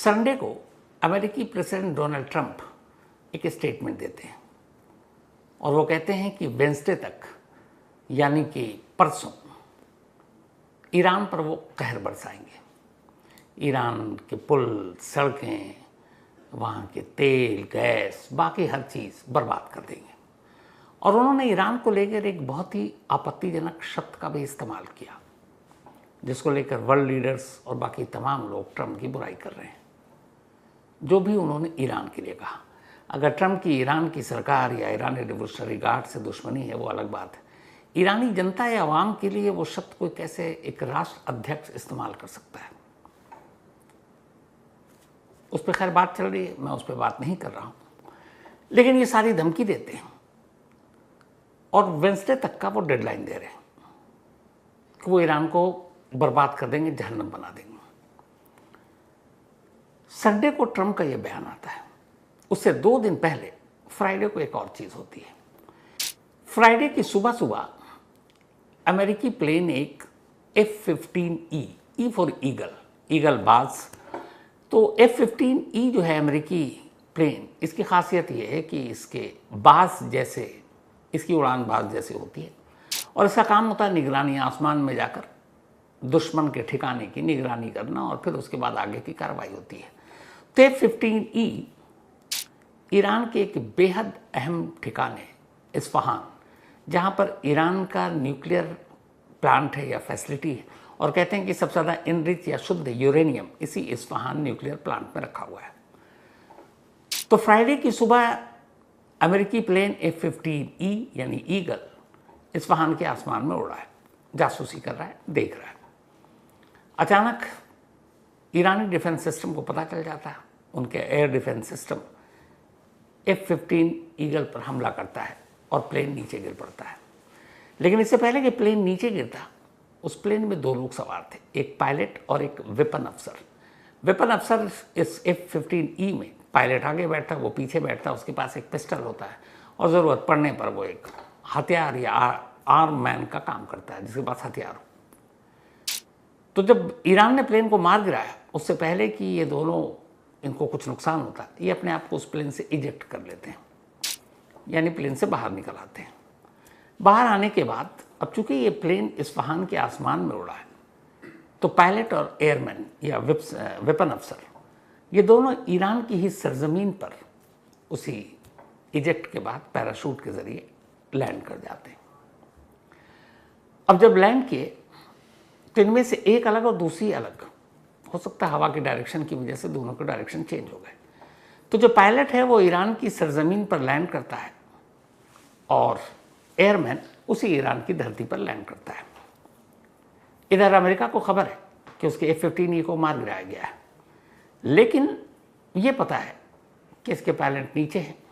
Sunday को अमेरिकी president Donald Trump एक स्टेटमेंट देते हैं और वो कहते हैं कि वेंसडे तक यानी कि परसों ईरान पर वो कहर बरसाएंगे। ईरान के पुल, सड़कें, वहाँ के तेल, गैस, बाकी हर चीज़ बर्बाद कर देंगे। और उन्होंने ईरान को लेकर एक बहुत ही आपत्तिजनक शब्द का भी इस्तेमाल किया, जिसको लेकर वर्ल्ड लीडर्स और बाकी तमाम लोग ट्रंप की बुराई कर रहे हैं। जो भी उन्होंने ईरान के लिए कहा, अगर ट्रंप की ईरान की सरकार या ईरानी रिवोल्यूशनरी गार्ड से दुश्मनी है वो अलग बात है। ईरानी जनता या आवाम के लिए वो शब्द कोई कैसे एक राष्ट्र अध्यक्ष इस्तेमाल कर सकता है, उस पर खैर बात चल रही है, मैं उस पर बात नहीं कर रहा हूँ। लेकिन ये सारी धमकी देते हैं और वेंसडे तक का वो डेडलाइन दे रहे हैं कि वो ईरान को बर्बाद कर देंगे, जहन्नम बना देंगे। संडे को ट्रंप का ये बयान आता है। उससे 2 दिन पहले फ्राइडे को एक और चीज़ होती है। फ्राइडे की सुबह सुबह अमेरिकी प्लेन एक F-15E, ई फॉर ईगल बाज। तो F-15E जो है अमेरिकी प्लेन, इसकी खासियत ये है कि इसके बाज जैसे, इसकी उड़ान बाज जैसे होती है और इसका काम होता है निगरानी, आसमान में जाकर दुश्मन के ठिकाने की निगरानी करना और फिर उसके बाद आगे की कार्रवाई होती है। तो F-15E ईरान के एक बेहद अहम ठिकाने इस्फहान, जहाँ पर ईरान का न्यूक्लियर प्लांट है या फैसिलिटी है, और कहते हैं कि सबसे ज़्यादा इनरिच या शुद्ध यूरेनियम इसी इस्फहान न्यूक्लियर प्लांट में रखा हुआ है। तो फ्राइडे की सुबह अमेरिकी प्लेन F-15E यानी ईगल इस्फहान के आसमान में उड़ रहा है, जासूसी कर रहा है, देख रहा है। अचानक ईरानी डिफेंस सिस्टम को पता चल जाता है, उनके air defence system F-15 eagle पर हमला करता है और प्लेन नीचे गिर पड़ता है। लेकिन इससे पहले कि प्लेन नीचे गिरता, उस प्लेन में 2 लोग सवार थे, एक पायलट और एक वेपन अफसर। वेपन अफसर इस F-15E में, पायलट आगे बैठता, वो पीछे बैठता, उसके पास एक पिस्टल होता है और ज़रूरत पड़ने पर वो एक हथियार या आर्म मैन का काम करता है, जिसके पास हथियार हो। तो जब ईरान ने प्लेन को मार गिराया, उससे पहले कि ये दोनों, इनको कुछ नुकसान होता, ये अपने आप को उस प्लेन से इजेक्ट कर लेते हैं, यानी प्लेन से बाहर निकल आते हैं। बाहर आने के बाद, अब चूंकि ये प्लेन इस्फहान के आसमान में उड़ा है, तो पायलट और एयरमैन या वेपन अफसर, ये दोनों ईरान की ही सरजमीन पर उसी इजेक्ट के बाद पैराशूट के जरिए लैंड कर जाते हैं। अब जब लैंड किए तो इनमें से एक अलग और दूसरी अलग, हो सकता है हवा के डायरेक्शन की वजह से दोनों के डायरेक्शन चेंज हो गए। तो जो पायलट है वो ईरान की सरजमीन पर लैंड करता है और एयरमैन उसी ईरान की धरती पर लैंड करता है। इधर अमेरिका को खबर है कि उसके F-15E को मार गिराया गया है, लेकिन ये पता है कि इसके पायलट नीचे हैं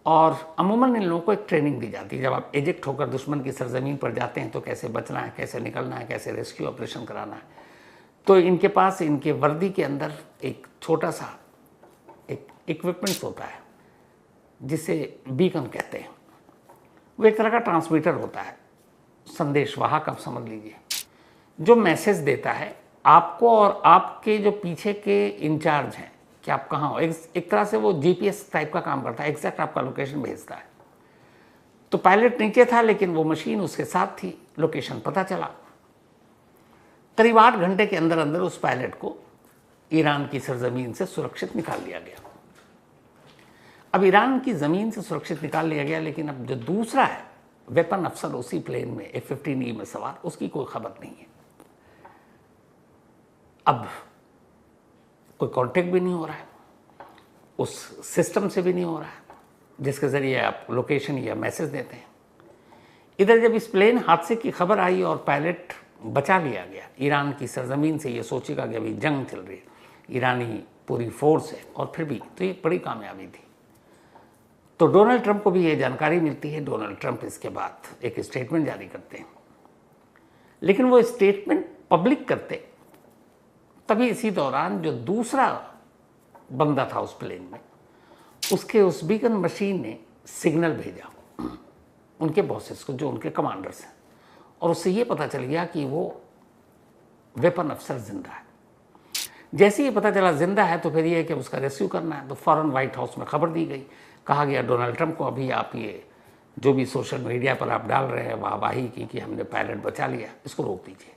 और अमूमन इन लोगों को एक ट्रेनिंग दी जाती है। जब आप एजेक्ट होकर दुश्मन की सरजमीन पर जाते हैं तो कैसे बचना है, कैसे निकलना है, कैसे रेस्क्यू ऑपरेशन कराना है। तो इनके पास, इनके वर्दी के अंदर एक छोटा सा एक इक्विपमेंट्स होता है जिसे बीकन कहते हैं। वो एक तरह का ट्रांसमीटर होता है, संदेशवाहक आप समझ लीजिए, जो मैसेज देता है आपको और आपके जो पीछे के इंचार्ज हैं कि आप कहाँ हो। एक तरह से वो GPS टाइप का काम करता है, एग्जैक्ट आपका लोकेशन भेजता है। तो पायलट नीचे था लेकिन वो मशीन उसके साथ थी, लोकेशन पता चला। करीब 8 घंटे के अंदर अंदर उस पायलट को ईरान की सरजमीन से सुरक्षित निकाल लिया गया। अब ईरान की ज़मीन से सुरक्षित निकाल लिया गया, लेकिन अब जो दूसरा है वेपन अफसर उसी प्लेन में F-15E में सवार, उसकी कोई खबर नहीं है। अब कोई कांटेक्ट भी नहीं हो रहा है, उस सिस्टम से भी नहीं हो रहा है जिसके ज़रिए आप लोकेशन या मैसेज देते हैं। इधर जब इस प्लेन हादसे की खबर आई और पायलट बचा लिया गया ईरान की सरजमीन से, ये सोचेगा कि अभी जंग चल रही है, ईरानी पूरी फोर्स है, और फिर भी तो ये बड़ी कामयाबी थी। तो डोनाल्ड ट्रंप को भी ये जानकारी मिलती है। डोनाल्ड ट्रंप इसके बाद एक स्टेटमेंट जारी करते हैं, लेकिन वो स्टेटमेंट पब्लिक करते तभी इसी दौरान जो दूसरा बंदा था उस प्लेन में, उसके उस बीकन मशीन ने सिग्नल भेजा उनके बॉसेस को, जो उनके कमांडर्स हैं, और उससे ये पता चल गया कि वो वेपन अफसर जिंदा है। जैसे ही पता चला जिंदा है तो फिर ये कि उसका रेस्क्यू करना है, तो फ़ौरन व्हाइट हाउस में खबर दी गई। कहा गया डोनाल्ड ट्रंप को, अभी आप ये जो भी सोशल मीडिया पर आप डाल रहे हैं वाहवाही की कि हमने पायलट बचा लिया, इसको रोक दीजिए,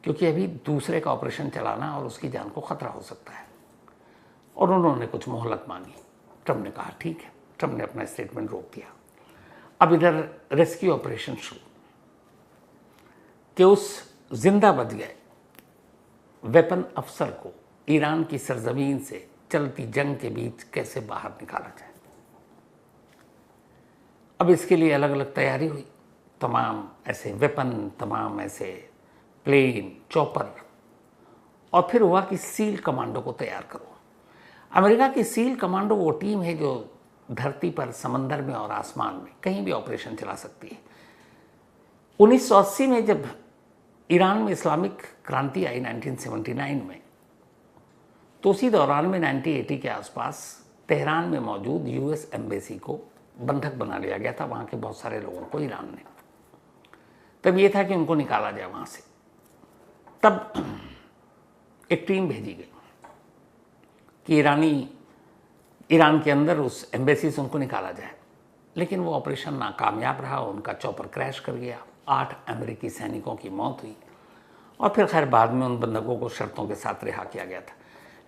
क्योंकि अभी दूसरे का ऑपरेशन चलाना और उसकी जान को खतरा हो सकता है। और उन्होंने कुछ मोहलत मांगी। ट्रंप ने कहा ठीक है। ट्रंप ने अपना स्टेटमेंट रोक दिया। अब इधर रेस्क्यू ऑपरेशन शुरू कि उस जिंदा बच गए वेपन अफसर को ईरान की सरजमीन से चलती जंग के बीच कैसे बाहर निकाला जाए। अब इसके लिए अलग अलग तैयारी हुई। तमाम ऐसे वेपन, तमाम ऐसे प्लेन, चॉपर, और फिर हुआ कि सील कमांडो को तैयार करो। अमेरिका की सील कमांडो वो टीम है जो धरती पर, समंदर में और आसमान में कहीं भी ऑपरेशन चला सकती है। 1980 में जब ईरान में इस्लामिक क्रांति आई 1979 में, तो उसी दौरान में 1980 के आसपास तेहरान में मौजूद यूएस एम्बेसी को बंधक बना लिया गया था, वहाँ के बहुत सारे लोगों को ईरान ने। तब ये था कि उनको निकाला जाए वहाँ से। तब एक टीम भेजी गई कि ईरान के अंदर उस एम्बेसी से उनको निकाला जाए, लेकिन वो ऑपरेशन नाकामयाब रहा। उनका चॉपर क्रैश कर गया, 8 अमेरिकी सैनिकों की मौत हुई, और फिर खैर बाद में उन बंधकों को शर्तों के साथ रिहा किया गया था।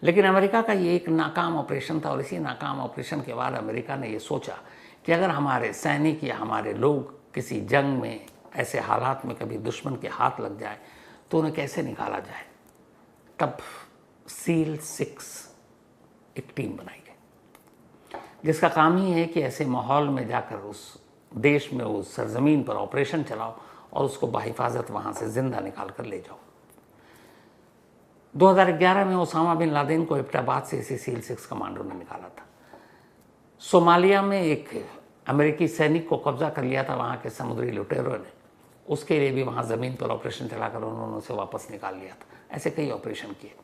लेकिन अमेरिका का ये एक नाकाम ऑपरेशन था, और इसी नाकाम ऑपरेशन के बाद अमेरिका ने ये सोचा कि अगर हमारे सैनिक या हमारे लोग किसी जंग में, ऐसे हालात में कभी दुश्मन के हाथ लग जाए तो उन्हें कैसे निकाला जाए। तब सील 6 एक टीम बनाई गई, जिसका काम ही है कि ऐसे माहौल में जाकर उस देश में, उस सरजमीन पर ऑपरेशन चलाओ और उसको बाहिफाजत वहाँ से जिंदा निकाल कर ले जाओ। 2011 में ओसामा बिन लादेन को एबटाबाद से इसी सील 6 कमांडो ने निकाला था। सोमालिया में एक अमेरिकी सैनिक को कब्जा कर लिया था वहाँ के समुद्री लुटेरों ने, उसके लिए भी वहाँ ज़मीन पर ऑपरेशन चलाकर उन्होंने उसे वापस निकाल लिया था। ऐसे कई ऑपरेशन किए।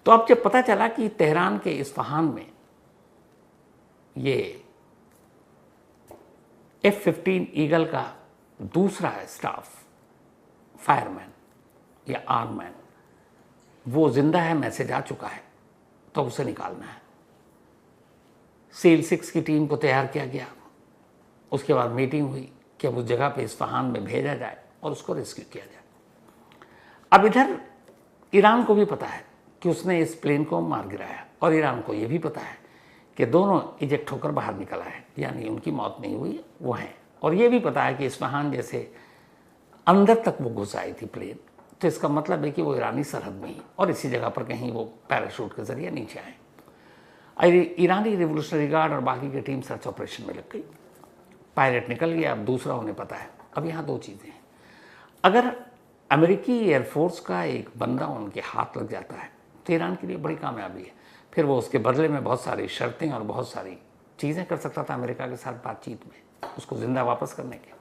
तो अब जब पता चला कि तेहरान के इस्फहान में ये F-15 ईगल का दूसरा स्टाफ, फायरमैन या आर्ममैन, वो जिंदा है, मैसेज आ चुका है, तो उसे निकालना है। सील 6 की टीम को तैयार किया गया। उसके बाद मीटिंग हुई कि अब उस जगह पे इस्फहान में भेजा जाए और उसको रेस्क्यू किया जाए। अब इधर ईरान को भी पता है कि उसने इस प्लेन को मार गिराया, और ईरान को ये भी पता है कि दोनों इजेक्ट होकर बाहर निकल आए, यानी उनकी मौत नहीं हुई, वो हैं। और ये भी पता है कि इस्फहान जैसे अंदर तक वो घुस आई थी प्लेन, तो इसका मतलब है कि वो ईरानी सरहद में ही और इसी जगह पर कहीं वो पैराशूट के जरिए नीचे आए। ईरानी रिवोल्यूशनरी गार्ड और बाकी की टीम सर्च ऑपरेशन में लग गई। पायलट निकल गया, अब दूसरा उन्हें पता है। अब यहाँ 2 चीज़ें हैं। अगर अमेरिकी एयरफोर्स का एक बंदा उनके हाथ लग जाता है तो ईरान के लिए बड़ी कामयाबी है। फिर वो उसके बदले में बहुत सारी शर्तें और बहुत सारी चीज़ें कर सकता था अमेरिका के साथ बातचीत में, उसको जिंदा वापस करने के।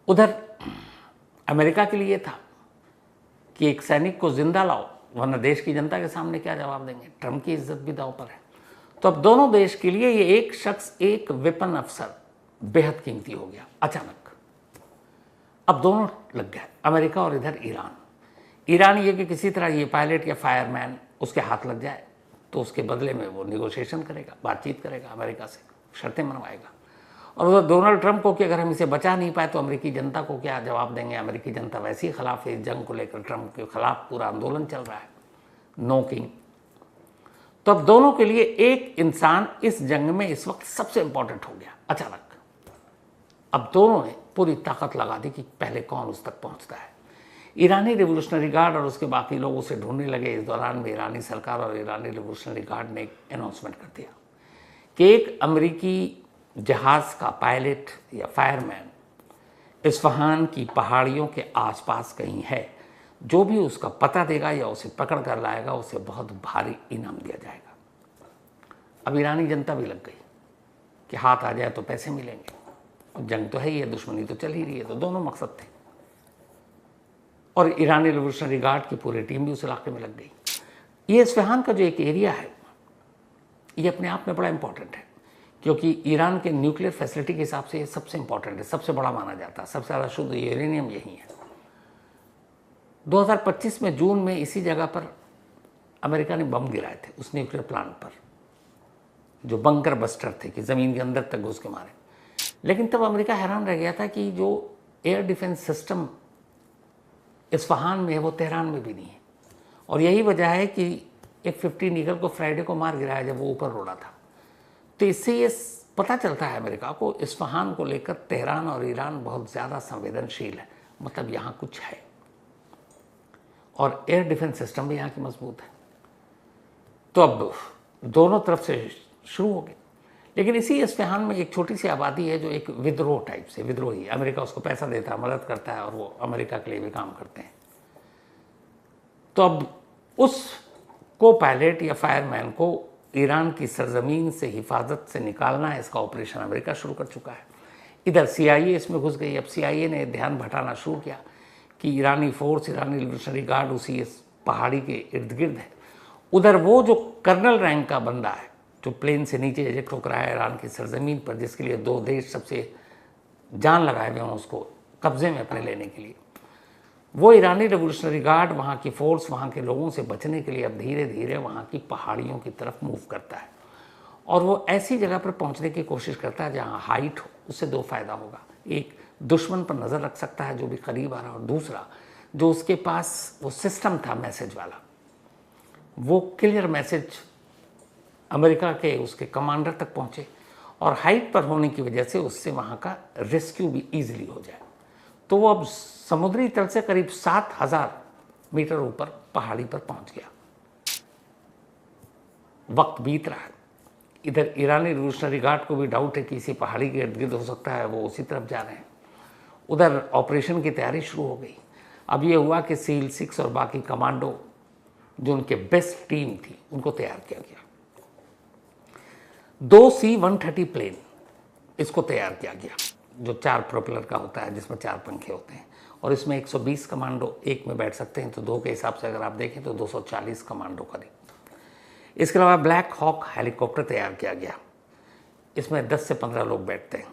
उधर अमेरिका के लिए था कि एक सैनिक को जिंदा लाओ, वरना देश की जनता के सामने क्या जवाब देंगे। ट्रंप की इज्जत भी दांव पर है। तो अब दोनों देश के लिए ये एक शख्स, एक वेपन अफसर बेहद कीमती हो गया अचानक। अब दोनों लग गए, अमेरिका और इधर ईरान ये कि किसी तरह ये पायलट या फायरमैन उसके हाथ लग जाए तो उसके बदले में वो निगोशिएशन करेगा, बातचीत करेगा अमेरिका से, शर्तें मनवाएगा। और उधर डोनाल्ड ट्रंप को कि अगर हम इसे बचा नहीं पाए तो अमेरिकी जनता को क्या जवाब देंगे। अमेरिकी जनता वैसे ही खिलाफ है, इस जंग को लेकर ट्रंप के खिलाफ पूरा आंदोलन चल रहा है, नो किंग। तो अब दोनों के लिए एक इंसान इस जंग में इस वक्त सबसे इंपॉर्टेंट हो गया अचानक। अब दोनों ने पूरी ताकत लगा दी कि पहले कौन उस तक पहुंचता है। ईरानी रिवोल्यूशनरी गार्ड और उसके बाकी लोग उसे ढूंढने लगे। इस दौरान में ईरानी सरकार और ईरानी रिवोल्यूशनरी गार्ड ने एक अनाउंसमेंट कर दिया कि एक अमेरिकी जहाज का पायलट या फायरमैन इस्फहान की पहाड़ियों के आसपास कहीं है, जो भी उसका पता देगा या उसे पकड़ कर लाएगा उसे बहुत भारी इनाम दिया जाएगा। अब ईरानी जनता भी लग गई कि हाथ आ जाए तो पैसे मिलेंगे, जंग तो है ही है, दुश्मनी तो चल ही रही है, तो दोनों मकसद थे। और ईरानी रिवोल्यूशनरी गार्ड की पूरी टीम भी उस इलाके में लग गई। ये इस्फहान का जो एक एरिया है ये अपने आप में बड़ा इंपॉर्टेंट है, क्योंकि ईरान के न्यूक्लियर फैसिलिटी के हिसाब से ये सबसे इंपॉर्टेंट है, सबसे बड़ा माना जाता है, सबसे ज़्यादा शुद्ध यूरेनियम यही है। 2025 में जून में इसी जगह पर अमेरिका ने बम गिराए थे उस न्यूक्लियर प्लांट पर, जो बंकर बस्टर थे कि ज़मीन के अंदर तक घुस के मारे। लेकिन तब अमेरिका हैरान रह गया था कि जो एयर डिफेंस सिस्टम इस्फहान में है वो तेहरान में भी नहीं है। और यही वजह है कि एक 15 ईगल को फ्राइडे को मार गिराया जब वो ऊपर उड़ा था। तो इससे ये पता चलता है अमेरिका को इस्फहान को लेकर तेहरान और ईरान बहुत ज़्यादा संवेदनशील है, मतलब यहाँ कुछ है। और एयर डिफेंस सिस्टम भी यहाँ की मजबूत है। तो अब दोनों तरफ से शुरू हो गए। लेकिन इसी इस्फहान में एक छोटी सी आबादी है जो एक विद्रोह टाइप से, विद्रोही, अमेरिका उसको पैसा देता है, मदद करता है और वो अमेरिका के लिए भी काम करते हैं। तो अब उस को पायलट या फायरमैन को ईरान की सरजमीन से हिफाजत से निकालना है, इसका ऑपरेशन अमेरिका शुरू कर चुका है। इधर CIA इसमें घुस गई। अब CIA ने ध्यान भटाना शुरू किया कि ईरानी फोर्स, ईरानी रिवोल्यूशनरी गार्ड उसी इस पहाड़ी के इर्द गिर्द है। उधर वो जो कर्नल रैंक का बंदा है जो प्लेन से नीचे इजेक्ट होकर आया ईरान की सरजमीन पर, जिसके लिए 2 देश सबसे जान लगाए हुए हैं उसको कब्जे में अपने लेने के लिए, वो ईरानी रिवोल्यूशनरी गार्ड, वहाँ की फोर्स, वहाँ के लोगों से बचने के लिए अब धीरे धीरे वहाँ की पहाड़ियों की तरफ मूव करता है। और वो ऐसी जगह पर पहुँचने की कोशिश करता है जहाँ हाइट हो। उससे 2 फायदा होगा। एक, दुश्मन पर नज़र रख सकता है जो भी करीब आ रहा है, और दूसरा, जो उसके पास वो सिस्टम था मैसेज वाला, वो क्लियर मैसेज अमेरिका के उसके कमांडर तक पहुँचे और हाइट पर होने की वजह से उससे वहाँ का रेस्क्यू भी ईजिली हो जाए। तो वो अब समुद्री तल से करीब 7000 मीटर ऊपर पहाड़ी पर पहुंच गया। वक्त बीत रहा है। इधर ईरानी रिवोल्यूशनरी गार्ड को भी डाउट है कि इसी पहाड़ी के इर्द गिर्द हो सकता है, वो उसी तरफ जा रहे हैं। उधर ऑपरेशन की तैयारी शुरू हो गई। अब ये हुआ कि SEAL 6 और बाकी कमांडो जो उनके बेस्ट टीम थी उनको तैयार किया गया। 2 C-130 प्लेन इसको तैयार किया गया, जो 4 प्रोपेलर का होता है, जिसमें 4 पंखे होते हैं, और इसमें 120 कमांडो एक में बैठ सकते हैं। तो 2 के हिसाब से अगर आप देखें तो 240 कमांडो करीब। इसके अलावा ब्लैक हॉक हेलीकॉप्टर तैयार किया गया। इसमें 10 से 15 लोग बैठते हैं।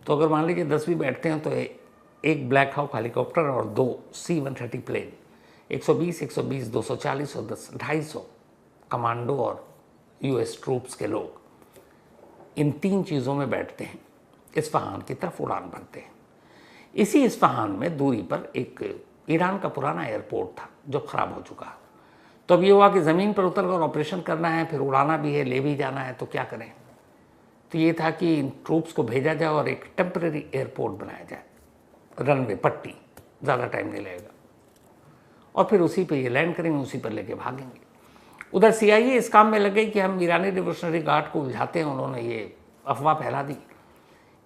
तो अगर मान लीजिए 10 भी बैठते हैं तो एक ब्लैक हॉक हेलीकॉप्टर और 2 C-130 प्लेन, 120, 120, 240 और 10, 250 कमांडो और US ट्रूप्स के लोग इन 3 चीज़ों में बैठते हैं, इस्फहान की तरफ उड़ान भरते हैं। इसी इस्फहान में दूरी पर एक ईरान का पुराना एयरपोर्ट था जो ख़राब हो चुका। तो अब ये हुआ कि ज़मीन पर उतरकर ऑपरेशन करना है, फिर उड़ाना भी है, ले भी जाना है, तो क्या करें। तो ये था कि इन ट्रूप्स को भेजा जाए और एक टेम्परेरी एयरपोर्ट बनाया जाए, रनवे, पट्टी, ज़्यादा टाइम नहीं लगेगा, और फिर उसी पे ये लैंड करेंगे, उसी पर लेके भागेंगे। उधर CIA इस काम में लग गई कि हम ईरानी रिवोल्यूशनरी गार्ड को उलझाते हैं। उन्होंने ये अफवाह फैला दी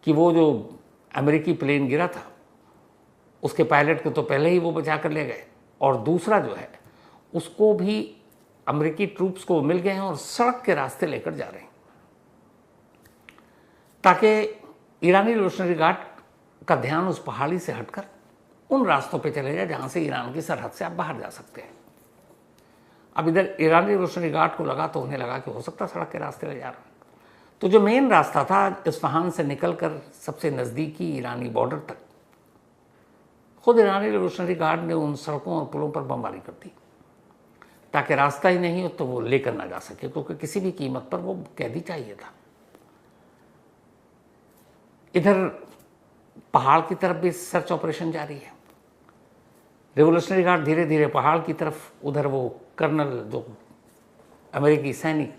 कि वो जो अमेरिकी प्लेन गिरा था उसके पायलट को तो पहले ही वो बचा कर ले गए, और दूसरा जो है उसको भी अमेरिकी ट्रूप्स को मिल गए हैं और सड़क के रास्ते लेकर जा रहे हैं, ताकि ईरानी रिवोल्यूशनरी गार्ड का ध्यान उस पहाड़ी से हटकर उन रास्तों पे चले जाए जहाँ से ईरान की सरहद से आप बाहर जा सकते हैं। अब इधर ईरानी रिवोल्यूशनरी गार्ड को लगा, तो उन्हें लगा कि हो सकता है सड़क के रास्ते ले जा रहा है। तो जो मेन रास्ता था इस्फहान से निकलकर सबसे नज़दीकी ईरानी बॉर्डर तक, खुद ईरानी रिवोल्यूशनरी गार्ड ने उन सड़कों और पुलों पर बमबारी कर दी, ताकि रास्ता ही नहीं हो तो वो लेकर ना जा सके, क्योंकि किसी भी कीमत पर वो कैदी चाहिए था। इधर पहाड़ की तरफ भी सर्च ऑपरेशन जारी है। रिवोल्यूशनरी गार्ड धीरे धीरे पहाड़ की तरफ, उधर वो कर्नल जो अमेरिकी सैनिक,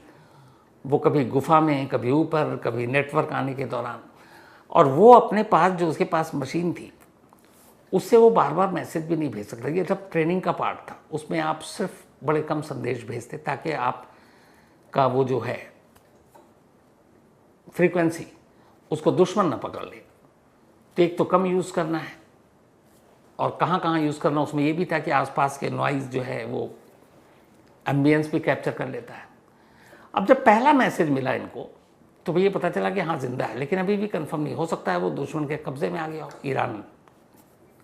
वो कभी गुफा में, कभी ऊपर, कभी नेटवर्क आने के दौरान, और वो अपने पास जो उसके पास मशीन थी उससे वो बार बार मैसेज भी नहीं भेज सकता। ये सब ट्रेनिंग का पार्ट था, उसमें आप सिर्फ बड़े कम संदेश भेजते ताकि आपका वो जो है फ्रीक्वेंसी उसको दुश्मन न पकड़ ले। तो एक तो कम यूज़ करना है, और कहाँ कहाँ यूज़ करना, उसमें ये भी था कि आसपास के नॉइज़ जो है वो एम्बियंस भी कैप्चर कर लेता है। अब जब पहला मैसेज मिला इनको तो ये पता चला कि हाँ जिंदा है, लेकिन अभी भी कंफर्म नहीं हो सकता है वो दुश्मन के कब्जे में आ गया हो, ईरान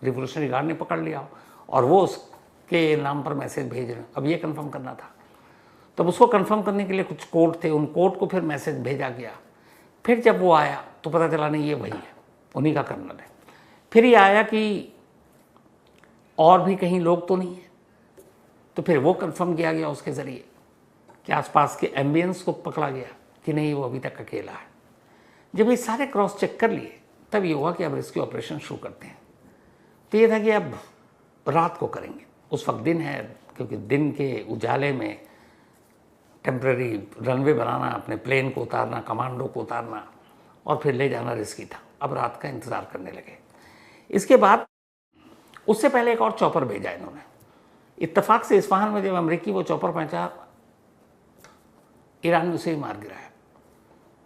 रिवोल्यूशनरी गार्ड ने पकड़ लिया हो और वो उसके नाम पर मैसेज भेज रहे हैं। अब ये कंफर्म करना था, तब उसको कंफर्म करने के लिए कुछ कोड थे, उन कोड को फिर मैसेज भेजा गया। फिर जब वो आया तो पता चला नहीं ये वही है, उन्हीं का कर्नल है। फिर ये आया कि और भी कहीं लोग तो नहीं है। तो फिर वो कंफर्म किया गया उसके ज़रिए कि आसपास के एम्बियंस को पकड़ा गया कि नहीं, वो अभी तक अकेला है। जब ये सारे क्रॉस चेक कर लिए तब ये हुआ कि अब रेस्क्यू ऑपरेशन शुरू करते हैं। तो ये था कि अब रात को करेंगे, उस वक्त दिन है, क्योंकि दिन के उजाले में टेम्प्रेरी रनवे बनाना, अपने प्लेन को उतारना, कमांडो को उतारना और फिर ले जाना रिस्की था। अब रात का इंतज़ार करने लगे। इसके बाद उससे पहले एक और चॉपर भेजा इन्होंने। इत्तेफाक से इस्फहान में जब अमेरिकी वो चॉपर पहुंचा, ईरान ने उसे ही मार गिराया।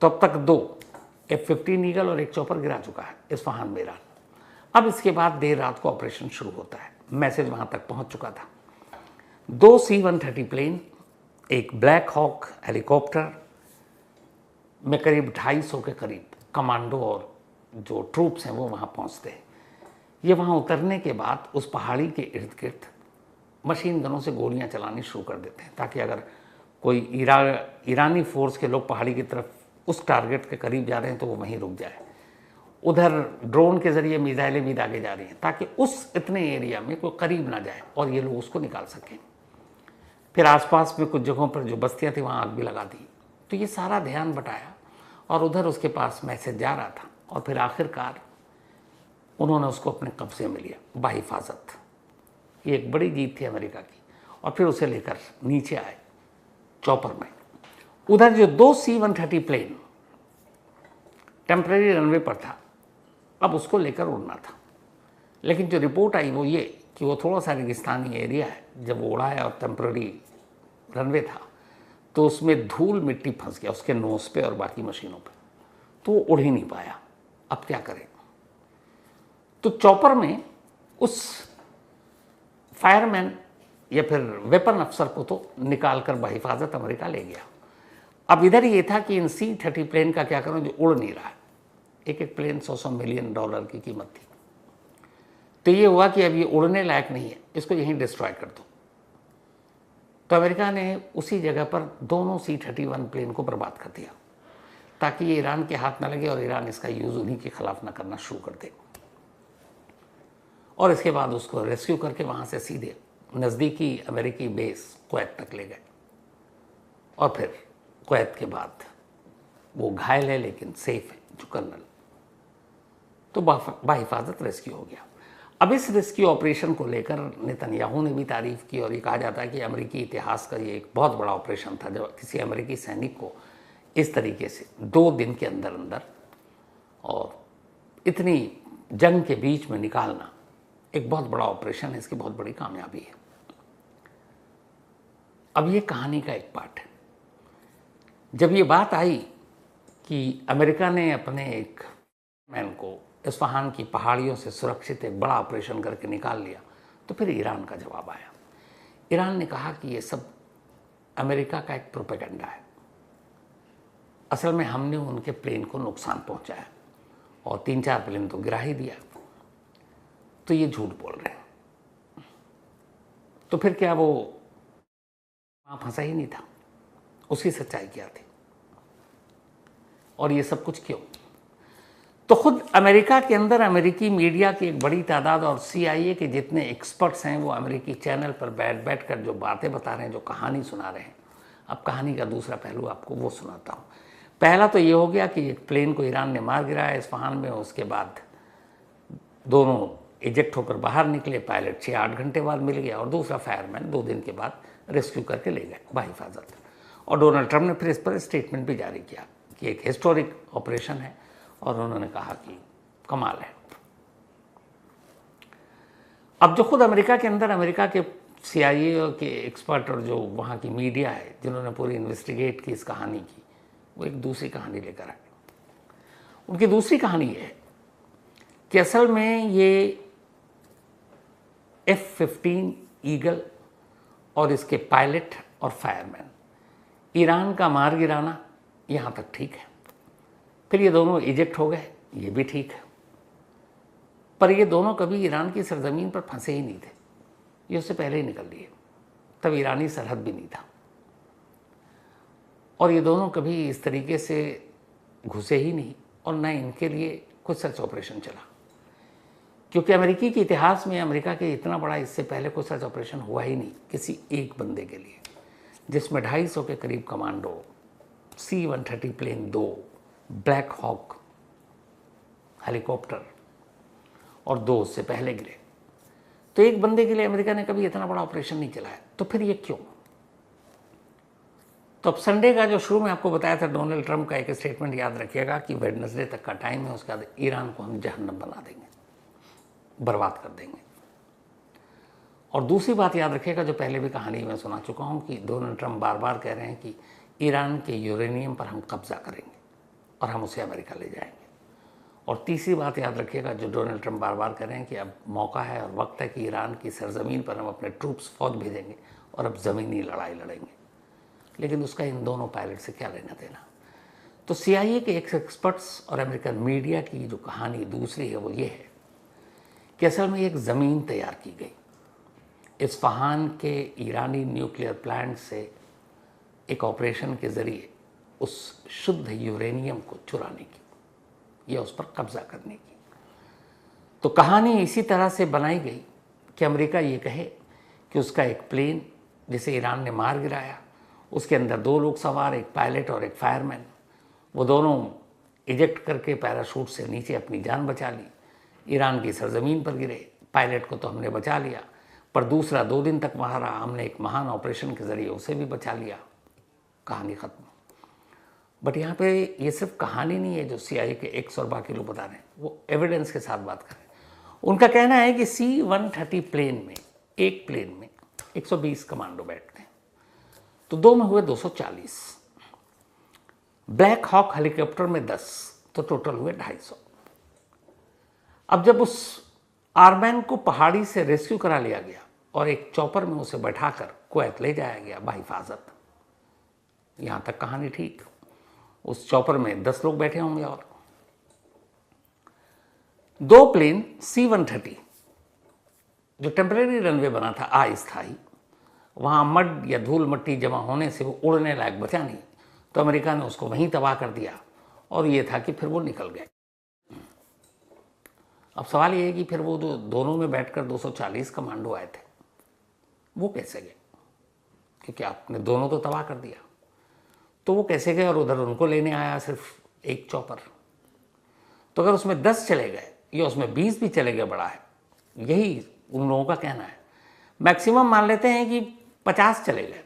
तो अब तक 2 F-15 ईगल और एक चॉपर गिरा चुका है इस्फहान में ईरान। अब इसके बाद देर रात को ऑपरेशन शुरू होता है। मैसेज वहां तक पहुंच चुका था। 2 C-130 प्लेन, एक ब्लैक हॉक हेलीकॉप्टर में करीब 250 के करीब कमांडो और जो ट्रूप्स हैं वो वहाँ पहुँचते हैं। ये वहाँ उतरने के बाद उस पहाड़ी के इर्द गिर्द मशीन गनों से गोलियाँ चलानी शुरू कर देते हैं, ताकि अगर कोई ईरानी फोर्स के लोग पहाड़ी की तरफ उस टारगेट के करीब जा रहे हैं तो वो वहीं रुक जाए। उधर ड्रोन के ज़रिए मिसाइलें भी दागे जा रही हैं, ताकि उस इतने एरिया में कोई करीब ना जाए और ये लोग उसको निकाल सकें। फिर आसपास में कुछ जगहों पर जो बस्तियां थी वहाँ आग भी लगा दी। तो ये सारा ध्यान बटाया और उधर उसके पास मैसेज जा रहा था और फिर आखिरकार उन्होंने उसको अपने कब्जे में लिया बाहिफाजत। ये एक बड़ी जीत थी अमेरिका की। और फिर उसे लेकर नीचे आए चॉपर में। उधर जो 2 C-130 प्लेन टेम्परेरी रनवे पर था, अब उसको लेकर उड़ना था। लेकिन जो रिपोर्ट आई वो ये कि वो थोड़ा सा रेगिस्तानी एरिया है। जब वो उड़ा है और टेम्परेरी रनवे था तो उसमें धूल मिट्टी फंस गया उसके नोस पे और बाकी मशीनों पे, तो वो उड़ ही नहीं पाया। अब क्या करें? तो चॉपर में उस फायरमैन या फिर वेपन अफसर को तो निकाल कर बहिफाजत अमेरिका ले गया। अब इधर ये था कि इन C-30 प्लेन का क्या करूं जो उड़ नहीं रहा है। एक एक प्लेन $100 मिलियन की कीमत थी। तो ये हुआ कि अब ये उड़ने लायक नहीं है, इसको यहीं डिस्ट्रॉय कर दो। तो अमेरिका ने उसी जगह पर दोनों C-31 प्लेन को बर्बाद कर दिया, ताकि ये ईरान के हाथ न लगे और ईरान इसका यूज़ उन्हीं के खिलाफ न करना शुरू कर दे। और इसके बाद उसको रेस्क्यू करके वहाँ से सीधे नज़दीकी अमेरिकी बेस कुवैत तक ले गए। और फिर कुवैत के बाद वो घायल है लेकिन सेफ है जो कर्नल, तो बाहिफाजत रेस्क्यू हो गया। अब इस रेस्क्यू ऑपरेशन को लेकर नेतन्याहू ने भी तारीफ़ की और ये कहा जाता है कि अमेरिकी इतिहास का ये एक बहुत बड़ा ऑपरेशन था, जब किसी अमेरिकी सैनिक को इस तरीके से 2 दिन के अंदर अंदर और इतनी जंग के बीच में निकालना एक बहुत बड़ा ऑपरेशन है, इसकी बहुत बड़ी कामयाबी है। अब ये कहानी का एक पार्ट है। जब ये बात आई कि अमेरिका ने अपने एक मैन को इस्फहान की पहाड़ियों से सुरक्षित एक बड़ा ऑपरेशन करके निकाल लिया, तो फिर ईरान का जवाब आया। ईरान ने कहा कि ये सब अमेरिका का एक प्रोपेगेंडा है, असल में हमने उनके प्लेन को नुकसान पहुंचाया और 3-4 प्लेन तो गिरा ही दिया, तो ये झूठ बोल रहे हैं। तो फिर क्या वो वहाँ फंसा ही नहीं था? उसकी सच्चाई क्या थी और ये सब कुछ क्यों? तो खुद अमेरिका के अंदर अमेरिकी मीडिया की एक बड़ी तादाद और CIA के जितने एक्सपर्ट्स हैं वो अमेरिकी चैनल पर बैठ कर जो बातें बता रहे हैं, जो कहानी सुना रहे हैं। अब कहानी का दूसरा पहलू आपको वो सुनाता हूँ। पहला तो ये हो गया कि एक प्लेन को ईरान ने मार गिराया इस्फहान में, उसके बाद दोनों इजेक्ट होकर बाहर निकले, पायलट 6-8 घंटे बाद मिल गया और दूसरा फायरमैन 2 दिन के बाद रेस्क्यू करके ले गए बाहिफाजत। और डोनाल्ड ट्रंप ने फिर इस पर स्टेटमेंट भी जारी किया कि एक हिस्टोरिक ऑपरेशन है और उन्होंने कहा कि कमाल है। अब जो खुद अमेरिका के अंदर अमेरिका के CIA के एक्सपर्ट और जो वहाँ की मीडिया है जिन्होंने पूरी इन्वेस्टिगेट की इस कहानी की, वो एक दूसरी कहानी लेकर आए। उनकी दूसरी कहानी ये है कि असल में ये F-15 ईगल और इसके पायलट और फायरमैन ईरान का मार गिराना यहाँ तक ठीक है, फिर ये दोनों इजेक्ट हो गए, ये भी ठीक है, पर ये दोनों कभी ईरान की सरजमीन पर फंसे ही नहीं थे। ये उससे पहले ही निकल लिए, तब ईरानी सरहद भी नहीं था। और ये दोनों कभी इस तरीके से घुसे ही नहीं और न इनके लिए कुछ सर्च ऑपरेशन चला, क्योंकि अमेरिकी के इतिहास में, अमेरिका के इतना बड़ा इससे पहले कोई सच ऑपरेशन हुआ ही नहीं किसी एक बंदे के लिए, जिसमें 250 के करीब commando, C-130 plane 2, Black Hawk helicopter और 2 उससे पहले गिरे। तो एक बंदे के लिए अमेरिका ने कभी इतना बड़ा ऑपरेशन नहीं चलाया। तो फिर ये क्यों? तो अब संडे का जो शुरू में आपको बताया था डोनाल्ड ट्रंप का एक स्टेटमेंट याद रखिएगा कि वेडनेसडे तक का टाइम है, उसके बाद ईरान को हम जहन्नम बना देंगे, बर्बाद कर देंगे। और दूसरी बात याद रखिएगा, जो पहले भी कहानी में सुना चुका हूं, कि डोनाल्ड ट्रंप बार बार कह रहे हैं कि ईरान के यूरेनियम पर हम कब्जा करेंगे और हम उसे अमेरिका ले जाएंगे। और तीसरी बात याद रखिएगा, जो डोनाल्ड ट्रंप बार बार कह रहे हैं कि अब मौका है और वक्त है कि ईरान की सरजमीन पर हम अपने ट्रूप्स फौज भेजेंगे और अब ज़मीनी लड़ाई लड़ेंगे। लेकिन उसका इन दोनों पायलट से क्या लेना देना? तो CIA के एक्सपर्ट्स और अमेरिकन मीडिया की जो कहानी दूसरी है वो ये है कि असल में एक ज़मीन तैयार की गई इस्फहान के ईरानी न्यूक्लियर प्लांट से एक ऑपरेशन के ज़रिए उस शुद्ध यूरेनियम को चुराने की या उस पर कब्जा करने की। तो कहानी इसी तरह से बनाई गई कि अमेरिका ये कहे कि उसका एक प्लेन जिसे ईरान ने मार गिराया, उसके अंदर 2 लोग सवार, एक पायलट और एक फायरमैन, वो दोनों इजेक्ट करके पैराशूट से नीचे अपनी जान बचा ली, ईरान की सरजमीन पर गिरे। पायलट को तो हमने बचा लिया, पर दूसरा 2 दिन तक वहाँ रहा, हमने एक महान ऑपरेशन के ज़रिए उसे भी बचा लिया। कहानी ख़त्म। बट यहाँ पे ये सिर्फ कहानी नहीं है जो CIA के एक्स और बाकी लोग बता रहे हैं, वो एविडेंस के साथ बात कर रहे हैं। उनका कहना है कि C-130 प्लेन में, एक प्लेन में 120 कमांडो बैठते हैं, तो 2 में हुए 240, ब्लैक हॉक हेलीकॉप्टर में 10, तो टोटल हुए 250। अब जब उस आर्मैन को पहाड़ी से रेस्क्यू करा लिया गया और एक चॉपर में उसे बैठाकर कुवैत ले जाया गया बाहिफाजत, यहां तक कहानी ठीक। उस चॉपर में 10 लोग बैठे होंगे और 2 प्लेन C-130 जो टेम्परेरी रनवे बना था अस्थायी, वहाँ मड या धूल मट्टी जमा होने से वो उड़ने लायक बचा नहीं, तो अमेरिका ने उसको वहीं तबाह कर दिया। और ये था कि फिर वो निकल गए। अब सवाल ये है कि फिर वो जो दोनों में बैठकर 240 कमांडो आए थे वो कैसे गए? क्योंकि आपने दोनों तो तबाह कर दिया, तो वो कैसे गए? और उधर उनको लेने आया सिर्फ एक चॉपर। तो अगर उसमें 10 चले गए या उसमें 20 भी चले गए, बड़ा है, यही उन लोगों का कहना है। मैक्सिमम मान लेते हैं कि 50 चले गए,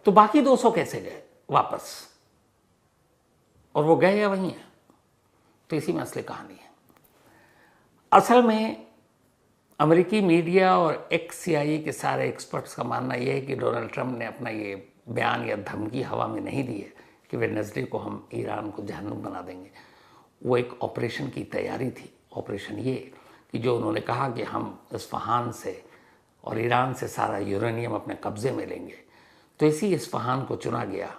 तो बाकी 200 कैसे गए वापस? और वो गए या वहीं है? तो इसी में असली कहानी है। असल में अमेरिकी मीडिया और CIA के सारे एक्सपर्ट्स का मानना यह है कि डोनाल्ड ट्रंप ने अपना ये बयान या धमकी हवा में नहीं दी है कि वेडनेसडे को हम ईरान को जहन्नुम बना देंगे। वो एक ऑपरेशन की तैयारी थी। ऑपरेशन ये कि जो उन्होंने कहा कि हम इस्फहान से और ईरान से सारा यूरेनियम अपने कब्जे में लेंगे, तो इसी इस्फहान को चुना गया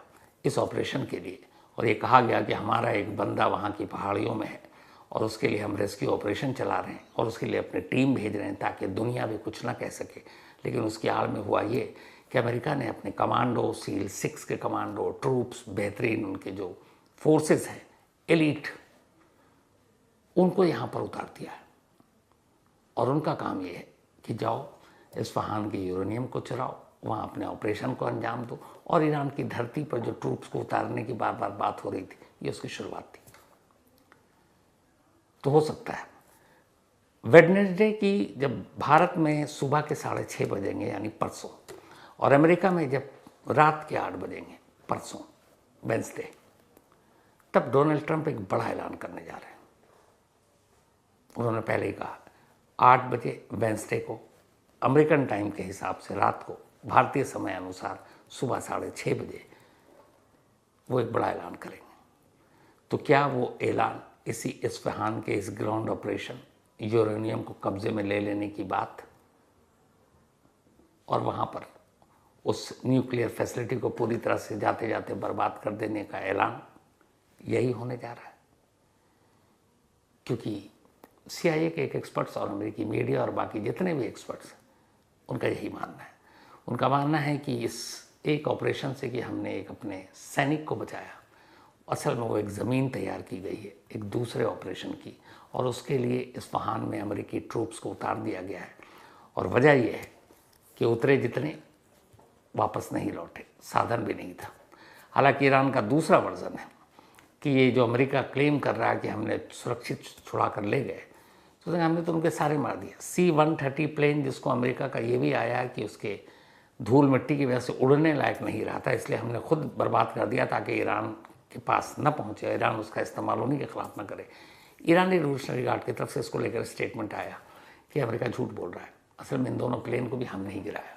इस ऑपरेशन के लिए। और ये कहा गया कि हमारा एक बंदा वहाँ की पहाड़ियों में है और उसके लिए हम रेस्क्यू ऑपरेशन चला रहे हैं और उसके लिए अपनी टीम भेज रहे हैं ताकि दुनिया भी कुछ ना कह सके। लेकिन उसकी आड़ में हुआ ये कि अमेरिका ने अपने कमांडो, SEAL 6 के कमांडो, ट्रूप्स, बेहतरीन उनके जो फोर्सेस हैं, एलीट, उनको यहाँ पर उतार दिया है। और उनका काम ये है कि जाओ इस्फहान के यूरेनियम को चुराओ, वहाँ अपने ऑपरेशन को अंजाम दो। और ईरान की धरती पर जो ट्रूप्स को उतारने की बार बार बात हो रही थी, ये उसकी शुरुआत थी। तो हो सकता है वेडनेसडे की जब भारत में सुबह के 6:30 बजेंगे यानी परसों, और अमेरिका में जब रात के 8 बजेंगे परसों वेडनेसडे, तब डोनाल्ड ट्रंप एक बड़ा ऐलान करने जा रहे हैं। उन्होंने पहले ही कहा 8 बजे वेडनेसडे को अमेरिकन टाइम के हिसाब से रात को, भारतीय समय अनुसार सुबह 6:30 बजे वो एक बड़ा ऐलान करेंगे। तो क्या वो ऐलान इसी इस्फहान के इस ग्राउंड ऑपरेशन, यूरेनियम को कब्जे में ले लेने की बात और वहाँ पर उस न्यूक्लियर फैसिलिटी को पूरी तरह से जाते जाते बर्बाद कर देने का ऐलान, यही होने जा रहा है? क्योंकि CIA के एक एक्सपर्ट्स और अमेरिकी मीडिया और बाकी जितने भी एक्सपर्ट्स, उनका यही मानना है। उनका मानना है कि इस एक ऑपरेशन से कि हमने एक अपने सैनिक को बचाया असल में वो एक ज़मीन तैयार की गई है एक दूसरे ऑपरेशन की, और उसके लिए इस्फहान में अमेरिकी ट्रूप्स को उतार दिया गया है। और वजह यह है कि उतरे जितने वापस नहीं लौटे, साधन भी नहीं था। हालांकि ईरान का दूसरा वर्जन है कि ये जो अमेरिका क्लेम कर रहा है कि हमने सुरक्षित छुड़ा कर ले गए, तो हमने तो उनके सारे मार दिया। C-130 प्लेन जिसको अमेरिका का ये भी आया कि उसके धूल मिट्टी की वजह से उड़ने लायक नहीं रहा था, इसलिए हमने खुद बर्बाद कर दिया ताकि ईरान के पास न पहुँचे, ईरान उसका इस्तेमाल उन्हीं के खिलाफ न करे। ईरानी रिवोल्यूशनरी गार्ड की तरफ से इसको लेकर स्टेटमेंट आया कि अमेरिका झूठ बोल रहा है, असल में इन दोनों प्लेन को भी हमने ही गिराया।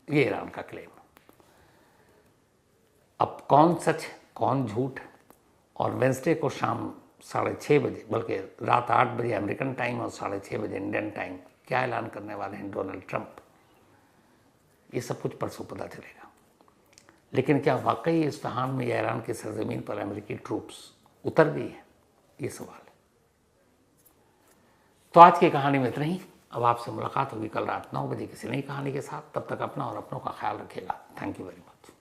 ये ईरान का क्लेम। अब कौन सच कौन झूठ, और वेंसडे को शाम 6:30 बजे, बल्कि रात 8 बजे अमेरिकन टाइम और 6:30 बजे इंडियन टाइम क्या ऐलान करने वाले हैं डोनाल्ड ट्रंप, ये सब कुछ परसों पता चलेगा। लेकिन क्या वाकई इस्फहान में या ईरान की सरजमीन पर अमेरिकी ट्रूप्स उतर गई है, ये सवाल है। तो आज की कहानी में इतना ही। अब आपसे मुलाकात होगी कल रात 9 बजे किसी नई कहानी के साथ। तब तक अपना और अपनों का ख्याल रखिएगा। Thank you very much.